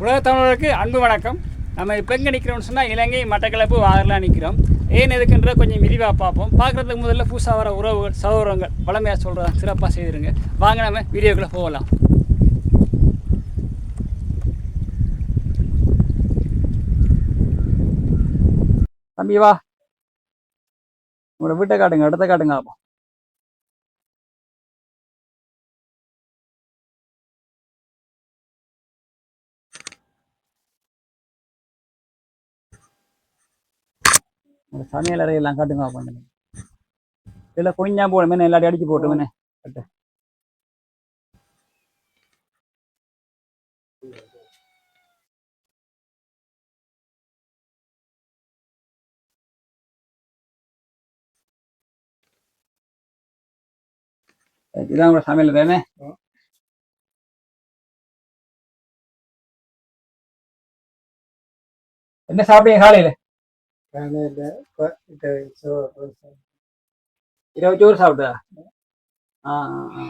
உலக தமிழருக்கு அன்பு வணக்கம். நம்ம இப்போ எங்கே நிற்கிறோம்னு சொன்னால் இலங்கை மட்டக்களப்பு வாகரெலாம் நிற்கிறோம். ஏன் எதுக்குன்றதை கொஞ்சம் விரிவாக பார்ப்போம். பார்க்குறதுக்கு முதல்ல புதுசாக வர உறவுகள் சகோதரங்கள் வளமையாக சொல்கிறத சிறப்பாக செய்திருங்க. வாங்க நம்ம வீடியோக்குள்ளே போகலாம். தம்பி வா, உங்களோட வீட்டை காட்டுங்க, இடத்த காட்டுங்க. அப்போ சமையல் அறையெல்லாம் காட்டுங்க. அப்போ இதில் கொஞ்சம் போடுமே, எல்லாத்தையும் அடிச்சு போட்டுமே கட்டு. இதான் உங்களோட சமையல் தானே? என்ன சாப்பிட்டீங்க காலையில்? இரவு சோறு சாப்பிட்டா? ஆ ஆ ஆ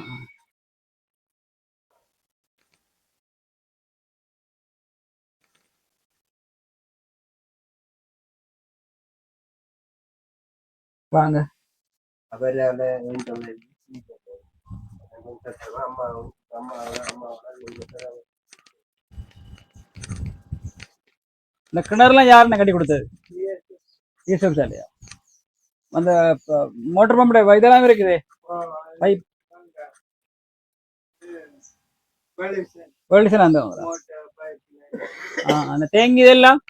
வாங்க. இந்த கிணறுலாம் யாருன்னு கட்டி கொடுத்தது? யூசுப் சாலையா? அந்த மோட்டர் பம்புடைய இதெல்லாம் இருக்குது, பைப் வெள்ளிசன் அந்த அந்த தேங்கி இதெல்லாம்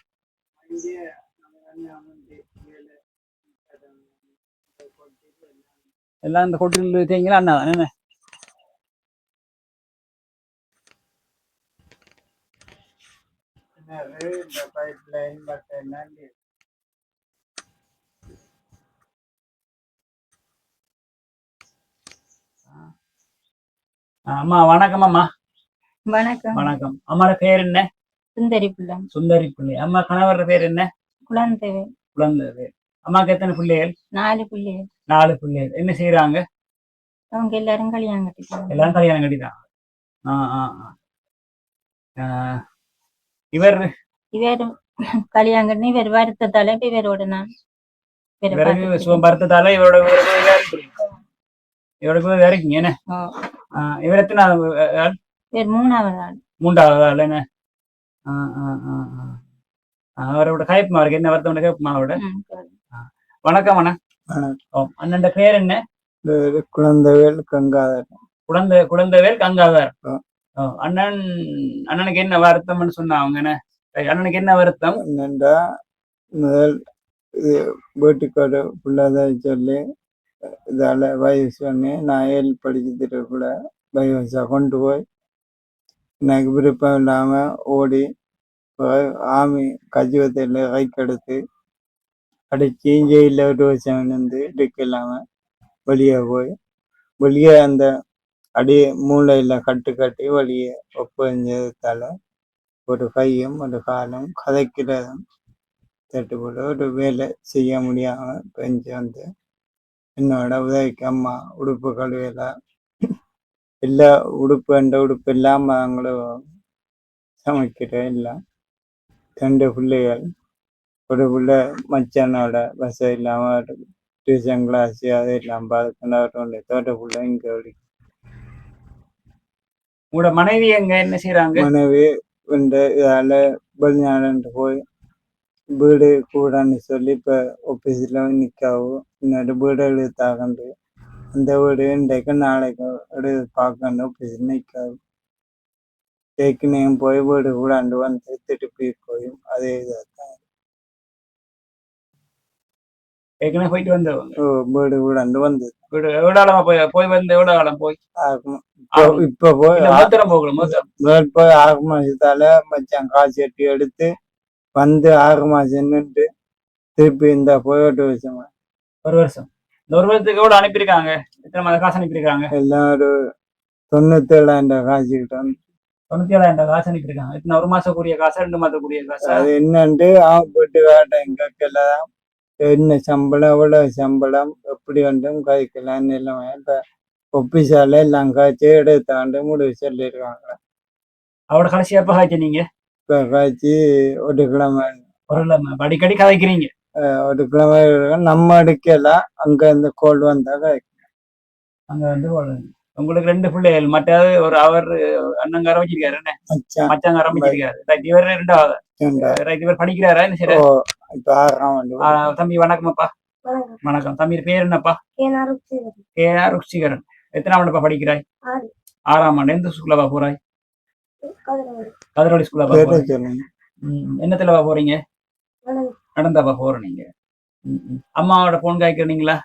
எல்லாம் இந்த கொட்டில் தேங்கிலாம் அண்ணா தான் என்ன? அம்மா வணக்கம். அம்மா வணக்கம். வணக்கம். அம்மாவோட பேர் என்ன? சுந்தரி பிள்ளை. சுந்தரி பிள்ளை. அம்மா கணவர் பேர் என்ன? குழந்தைவேல். குழந்தைவேல். அம்மாக்கு எத்தனை பிள்ளைகள்? 4 பிள்ளைகள். 4 பிள்ளைகள். என்ன செய்யறாங்க? அவங்க எல்லாரும் கல்யாணம் கட்டிட்டாங்க. எல்லாரும் கல்யாணம் கட்டிட்டாங்க. இவர் கல்யாணம் கட்டி இவர் வருத்தத்தால இவரோட நான் வருத்தத்தால இவரோட இவருக்கு இருக்கீங்க என்ன? இவர் எத்தனை? மூணாவது ஆள். மூன்றாவது ஆள் என்ன? அவரோட கைப்புமா இருக்கு. என்ன வருத்தம் கைப்புமா அவரோட? வணக்கம். வணக்கம். அண்ணன் பேர் என்ன? குழந்தைவேல் கங்காதர். குழந்தைவேல் கங்காதர். அண்ணனுக்கு என்ன வருத்தம்னு சொன்னா அவங்க என்ன? அண்ணனுக்கு என்ன வருத்தம் என்னண்டா, முதல் வீட்டுக்கோட பிள்ளைதான் சொல்லி இதால வயசு பண்ணி நான் 7 படிச்சுட்டு கூட வயசா கொண்டு போய் எனக்கு விருப்பம் இல்லாம ஓடி போய் ஆமி கஜுவத்தில் கைக்கெடுத்து அடிச்சு ஜெயில 1 வருஷம் இருந்து இடுக்க இல்லாம வெளியே போய் வெளியே அந்த அடி மூளையில கட்டி வெளியே ஒப்பஞ்சதால ஒரு கையும் ஒரு காலும் கதைக்கிறதும் தட்டுப்போட்டு ஒரு வேலை செய்ய முடியாம பெஞ்சு வந்து என்னோட உதவிக்கு அம்மா உடுப்பு கழுவையெல்லாம் எல்லா உடுப்பு இல்லாம அவங்களும் சமைக்கிற எல்லாம் 2 பிள்ளைகள். ஒரு பிள்ளை மச்சானோட வசதி இல்லாம டியூஷன் கிளாஸ் அது இல்லாம பார்த்துட்டு தோட்ட பிள்ளை இங்க உங்களோட மனைவி எங்க என்ன செய்யறாங்க? மனைவி இதால வெளிநாடு போய் வீடு கூடன்னு சொல்லி இப்ப ஆபீஸ்ல நிக்காவும் இன்னொரு வீடு எழுத்தாகண்டு அந்த வீடு இன்றைக்கு நாளைக்கு பார்க்கணும் ஆபீஸ்ல நிக்காவும் ஏற்கனவே போய் வீடு கூடாண்டு வந்து திருப்பி போயும் அதே இதான் ஏற்கனவே போயிட்டு வந்தவங்க. வீடு கூடாண்டு வந்து வீடு எவ்வளவு காலமா போய் வந்து எவ்வளவு காலம் போய்? இப்ப போய் போகலாம் போய் 6 மாசத்தால மச்சான் காசு எட்டி எடுத்து வந்து 6 மாசம் நின்று திருப்பி இந்த போய் 1 வருஷம். 1 வருஷம். இந்த 1 வருஷத்துக்கு எவ்வளவு அனுப்பியிருக்காங்க? எத்தனை மாத காசு அனுப்பியிருக்காங்க? எல்லாம் ஒரு 97,000 காசு கிட்ட வந்து 97,000 காசு அனுப்பியிருக்காங்க. எத்தனை 1 மாசம் கூடிய காசா 2 மாதம் கூடிய காசா? அது என்னன்ட்டு போட்டு காட்டேன் எங்கெல்லாம் என்ன சம்பளம் எவ்வளவு சம்பளம் எப்படி வந்தும் கைக்கலாம் நிலைமை இப்ப ஒப்பிசால எல்லாம் காய்ச்சி எடுத்தாண்டு முடிவு சொல்லியிருக்காங்க. அவரோட கடைசி எப்ப காய்ச்சி நீங்க? இப்போ காய்ச்சி ஒரு கிழமை அடிக்கடி கதைக்கிறீங்க. ஒரு கிழமை நம்ம எடுக்கலாம் அங்கே இந்த கோல் வந்தால் அங்க வந்து உங்களுக்கு 2 பிள்ளைகள், மற்றது ஒரு அவர் அண்ணங்கார வச்சிருக்காரு, என்ன மச்சான் மச்சாங்கார வச்சிருக்காரு. ரைட், இவர் 2வது. ரைட், இவர் படிக்கிறாரா என்ன சரி? இப்போ 6ஆம் ஆண்டு. தம்பி வணக்கம்ப்பா. வணக்கம். தம்பி பேர் என்னப்பா? கேஆர் ருச்சிகரன். எத்தனாம் ஆண்டுப்பா படிக்கிறாய்? 6ஆம் ஆண்டு. எந்த ஸ்கூல்லவா போறாய்? கதிரொலி ஸ்கூல்லவா போறாய்? என்னத்துலவா போறீங்க? நடந்தாப்பா போற நீங்க? அம்மாவோட போன் காய்க்கிறீங்களா?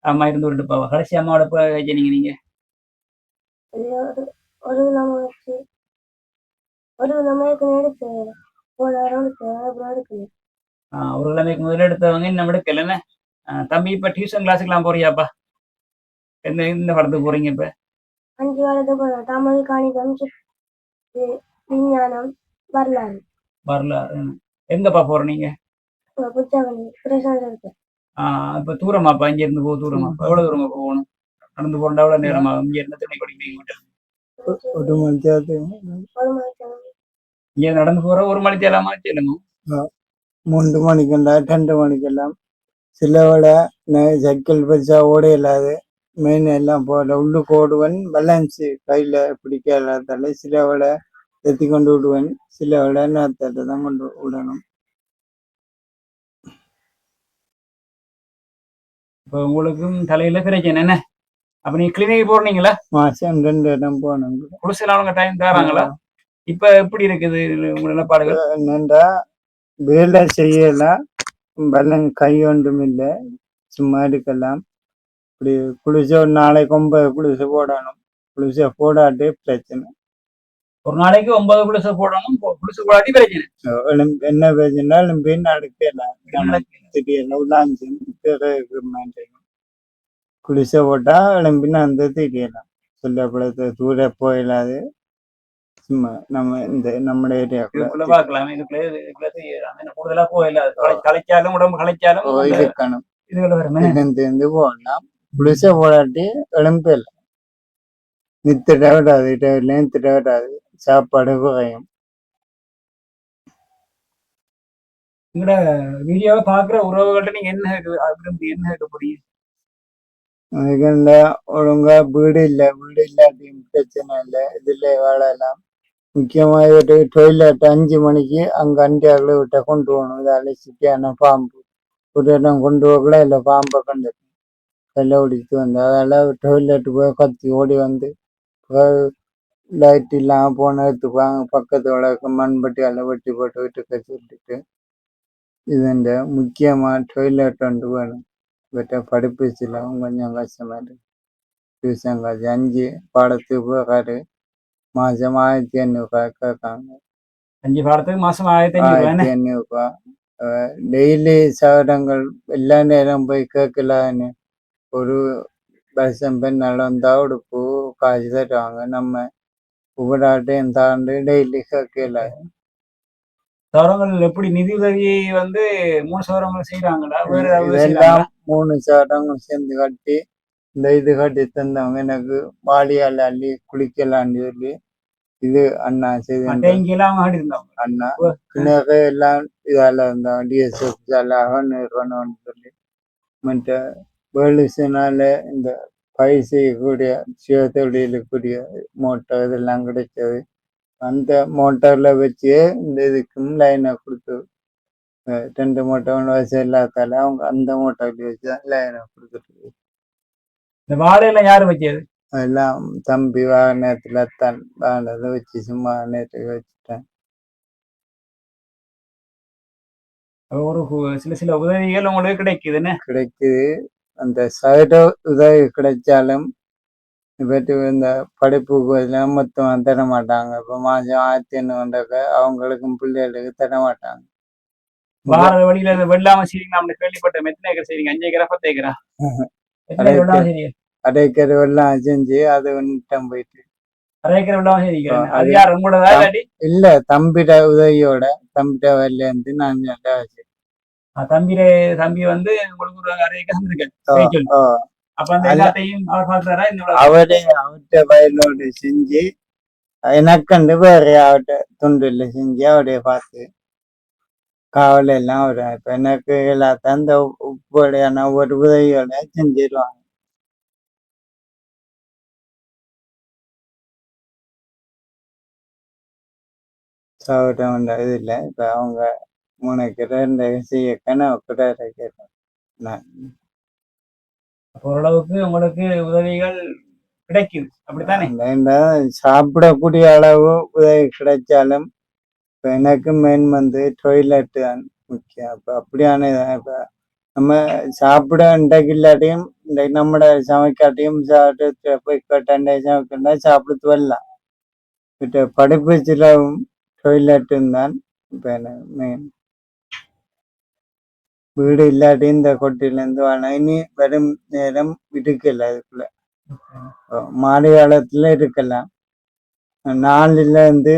அம்மா இருந்து விட்டுப்பாவா? கடைசி அம்மாவோட காய்ச்சீங்க நீங்க? ஒரு கிழமைக்கு முதல்ல எடுத்தவங்க இன்னும் எடுக்கல. தம்பி இப்ப டியூஷன் கிளாஸுக்கெல்லாம் போறியாப்பா? இந்த படத்துக்கு போறீங்க இப்ப? 5 காலத்துக்கு போறோம். தமிழ், கணிதம், விஞ்ஞானம், வரலாறு. வரலாறு. எங்கப்பா போற நீங்க? இப்ப தூரமாப்பா? இங்க இருந்து போக தூரமாப்பா? எவ்வளவு தூரமா போகணும்? நடந்து போறா எவ்வளவு நேரமா? இங்க இருந்து துணை படிக்கிறீங்க? ஒரு மணி இங்க நடந்து போற 1 மணி தேலாமா சொல்லுங்க. 3 மணிக்கெல்லாம் 2 மணிக்கெல்லாம் சிலவள சைக்கிள் பச்சா ஓட இல்லாது மெயின் எல்லாம் போட உள்ளுக்கு ஓடுவன் பேலன்ஸ் கையில பிடிக்க இல்லாதால சிலவள எத்தி கொண்டு விடுவேன், சிலவள நேரத்தை தான் கொண்டு விடணும். இப்ப உங்களுக்கும் தலையில பிரச்சனை என்ன? அப்ப நீங்க கிளினிக் போறீங்களா? மாசம் 2 இடம் போகணும். குடிசையில டைம் தராங்களா? இப்ப எப்படி இருக்குது உங்க நிலப்பாடுகள்? என்னண்டா வேலை செய்யலாம், பலன் கை ஒன்றும் இல்லை, சும்மா இருக்கலாம். இப்படி குளிச்ச ஒரு நாளைக்கு 9 குளிசை போடணும். குளிசை போடாட்டே பிரச்சனை. ஒரு நாளைக்கு 9 குளிசை போடணும். குளிசை போடாட்டி பிரச்சனை. என்ன பிரச்சனை எலும்பி நடக்கலாம், தெரியல உலாஞ்சி குளிசை போட்டா எலும்பின்னு அந்த தெரியலாம். சொல்லப்பட தூர போயிடாது. சும்மா நம்ம இந்த நம்ம ஏரியாக்குள்ள பார்க்கலாம். கூடுதலா போயில கலைச்சாலும் உடம்பு கலைச்சாலும் இருக்கணும். இதுல போடலாம். குளிசை போடாட்டி எலும்பு இல்லை, நித்திட விடாது, நித்திட விடாது, சாப்பாடு குறையும். உங்களோட வீடியோவை பாக்குற உறவுகள்ட்ட நீங்க என்ன கேட்க போறீங்க? ஒழுங்கா வீடு இல்லை, வீடு இல்லாட்டியும் பிரச்சனை இல்லை, இதுல வாழலாம். முக்கியமா ஒரு டொய்லெட் 5 மணிக்கு அங்க அண்டியாக்களை விட்ட கொண்டு போகணும். இதால சிட்டியான பாம்பு ஒரு இடம் கொண்டு போகல, இல்லை பாம்பை கண்டு வெள்ளை ஒடிச்சு வந்து அதால டொய்லெட்டு போய் கத்தி ஓடி வந்து லைட் இல்லாமல் போன எடுத்துப்பாங்க. பக்கத்தோட மண்பட்டியால வெட்டி போட்டு வீட்டுக்கு சொல்லிட்டு இது இந்த முக்கியமா டொய்லெட் வந்து வேணும். இவற்றை படிப்பிச்சுல கொஞ்சம் கஷ்டமா இருக்கு. டியூஷன் காசு 5 பாடத்துக்கு போகாரு, மாசம் 1500 கேட்காங்க. 5 பாடத்துக்கு மாசம் 1500. டெய்லி சவரங்கள் எல்லா நேரம் போய் கேட்கலான்னு ஒரு வருஷம் பெண்ணால் வந்தா உடுப்பு காசு தருவாங்க. நம்ம உபடாட்டையும் தாண்டு டெய்லி கேட்கல. சவரங்கள் எப்படி நிதி உதவி வந்து 3 சவரங்கள் செய்யறாங்களா? இதெல்லாம் 3 சவரங்கள் சேர்ந்து கட்டி இந்த இது கட்டி தந்தவங்க எனக்கு வாலியால் அள்ளி குளிக்கலான்னு சொல்லி இது அண்ணா செய்து அண்ணா பின்னாக எல்லாம் இதால இருந்தோம். டிஎஸ்எஃப் நிறுவனம்னு சொல்லி மற்ற வேலுசினால இந்த பயிர் செய்யக்கூடிய சுய தொழிலுக்குரிய மோட்டார் இதெல்லாம் கிடைச்சது. அந்த மோட்டார்ல வச்சு இந்த இதுக்கும் லைனை கொடுத்து 2 மோட்டார் வயசு இல்லாதால அவங்க அந்த மோட்டார்ல வச்சுதான் லைனை கொடுத்துட்டு. இந்த வாழையெல்லாம் யாரு வச்சது? அதெல்லாம் தம்பி நேரத்துல தான் வாழை வச்சு சும்மா நேரத்துக்கு வச்சுட்டேன். ஒரு சில உதவிகள் உங்களுக்கு கிடைக்குதுன்னு கிடைக்குது. அந்த சைட உதவி கிடைச்சாலும் இவற்று இந்த படிப்புக்கு எல்லாம் மொத்தம் தர மாட்டாங்க. இப்போ மாசம் 1500 அவங்களுக்கும் பிள்ளைகளுக்கு தர மாட்டாங்க. வார வழியில வெள்ளாம செய்றீங்க கேள்விப்பட்டேன். எத்தனை ஏக்கர் செய்றீங்க? 5 ஏக்கரா 10 ஏக்கரா? 1/2 ஏக்கர் வெள்ளம் செஞ்சு அது நிட்டம் போயிட்டு 1/2 ஏக்கர் வெள்ளாம செய்றீங்க. அது யார் உங்களோட? இல்ல, தம்பிட உதவியோட தம்பிட வேலையில இருந்து நான் தம்பி வந்து உங்களுக்கு ஒரு 1/2 ஏக்கர் இருக்கு. அப்ப அந்த எல்லாத்தையும் அவர் பார்த்தாரா? அவர்கிட்ட வயலோடு செஞ்சு எனக்குண்டு வேற அவட்ட துண்டில் செஞ்சு அவடைய பார்த்து காவல் எல்லாம் வரும். இப்ப எனக்கு எல்லாத்தையும் அந்த உப்படையான ஒரு உதவியோட செஞ்சிருவாங்க. சௌரம் இது இல்லை. இப்ப அவங்க 3 ஏக்கர் 2 ஏக்கர் செய்யக்க நான் கூட கேட்டேன். நான் ஓரளவுக்கு உங்களுக்கு உதவிகள் கிடைக்குது அப்படித்தானே? இந்த சாப்பிடக்கூடிய அளவு உதவி கிடைச்சாலும் இப்ப எனக்கு மெயின் வந்து டொய்லெட் தான் முக்கியம். அப்ப அப்படியான இப்ப நம்ம சாப்பிட இன்றைக்கு இல்லாட்டியும் இன்றைக்கு நம்மட சமைக்காட்டியும் சாப்பிட்டு போய் கேட்டாண்டே சமைக்கண்டா சாப்பிட்டு வரலாம். கிட்ட படிப்பு சிலவும் டொய்லெட்டும் தான் இப்ப எனக்கு மெயின். வீடு இல்லாட்டி இந்த கொட்டிலேருந்து வேணாம். இனி வரும் நேரம் இருக்கல அதுக்குள்ள. மாடி காலத்துல இருக்கலாம். 4ல இருந்து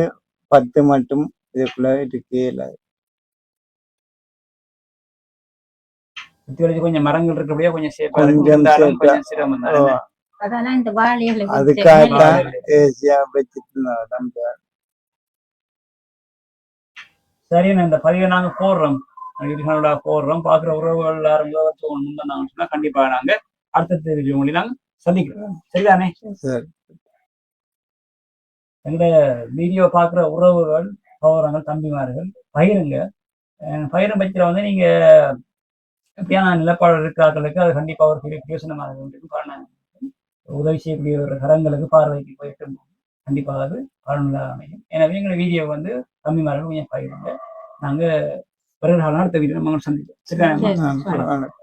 10 மட்டும் இதுக்குள்ள இருக்கே இல்லை. சுத்தி வளைச்சு கொஞ்சம் மரங்கள் இருக்கபடியே கொஞ்சம் சேஃபா கொஞ்சம் இருந்தாலும் safe-ஆ. கொஞ்சம் சிரமம் தான் என்ன? அதெல்லாம் இந்த வாளிகளை அதுக்காகத்தான் ஏசியா வச்சுட்டு நம்ம சரி, இந்த பதிவை நாங்க போடுறோம், யூடியூப்ல போடுறோம். பாக்குற உறவுகள் எல்லாரும் முன்னாங்க சொன்னா கண்டிப்பா நாங்க அடுத்த வீடியோ நாங்க சந்திக்கிறோம். சரிதானே? சரி. எங்க வீடியோ பாக்குற உறவுகள் சகோதரங்கள் தம்பிமார்கள் பகிருங்க. பகிரும் பட்சத்தில் வந்து நீங்க எப்படியான நிலப்பாடு இருக்கிறார்களுக்கு அது கண்டிப்பா ஒரு பெரிய பிரயோசனமாக இருக்கும். உதவி செய்யக்கூடிய ஒரு கரங்களுக்கு பார்வைக்கு போயிட்டு கண்டிப்பாக அது பலனுள்ளதாக அமையும். எனவே எங்களை வீடியோ வந்து தம்பிமார்கள் கொஞ்சம் பகிருங்க. நாங்க பிறகு அடுத்த வீடியோ நம்ம சந்திப்போம். சரிதானே? சரி. வணக்கம்.